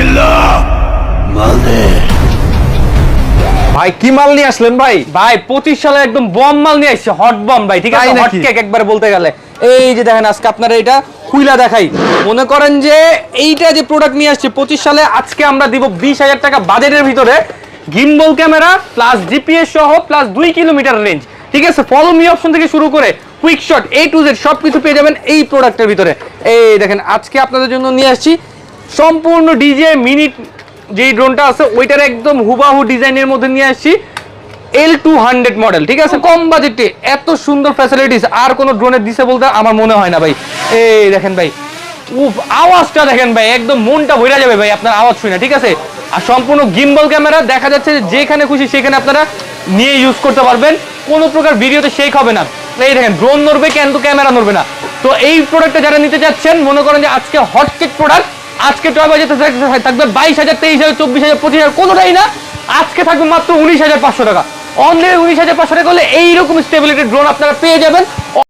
চিল্লা মাল দে। ভাই কি মাল নিয়ে আসলেন ভাই? ভাই 25 সালে একদম বম মাল নিয়ে আসছে, হট বম ভাই, ঠিক আছে, তাই হট নাকি? কেক একবার বলতে গেলে। এই যে দেখেন আজকে আপনারা এটা খুইলা দেখাই, মনে করেন যে এইটা যে প্রোডাক্ট নিয়ে আসছে 25 সালে, আজকে আমরা দিব 20,000 টাকা বাজেটের ভিতরে গিম্বল ক্যামেরা প্লাস জিপিএস সহ প্লাস 2 কিলোমিটার রেঞ্জ, ঠিক আছে, ফলো মি অপশন থেকে শুরু করে quick shot A to Z সবকিছু পেয়ে যাবেন এই প্রোডাক্টের ভিতরে। এই দেখেন আজকে আপনাদের জন্য নিয়ে আসছি সম্পূর্ণ ডিজে মিনিট যেই ড্রোনটা আছে ওইটার একদম হুবাহু ডিজাইনের মধ্যে নিয়ে আসছি L200 মডেল, ঠিক আছে, কম বাজেটে এত সুন্দর ফ্যাসিলিটিস আর কোনো ড্রোনের দিছে বলতে আমার মনে হয় না ভাই। এই দেখেন ভাই, উফ, আওয়াজটা দেখেন ভাই, একদম মনটা ভরে যাবে ভাই আপনার আওয়াজ শুনে, ঠিক আছে। আর সম্পূর্ণ গিম্বল ক্যামেরা, দেখা যাচ্ছে যে যেখানে খুশি সেখানে আপনারা নিয়ে ইউজ করতে পারবেন, কোনো প্রকার ভিডিওতে শেক হবে না। এই দেখেন ড্রোন নড়বে কিন্তু ক্যামেরা নড়বে না। তো এই প্রোডাক্টটা যারা নিতে চাচ্ছেন, মনে করেন যে আজকে হটকেক প্রোডাক্ট, আজকে টয় বাজেতে থাকবে 22,000, 23,000, 24,000, 25,000, কোনোটাই না, আজকে থাকবে মাত্র 19,500 টাকা। অনলি 19,500 টাকা হলে এইরকম স্টেবিলিটি ড্রোন আপনারা পেয়ে যাবেন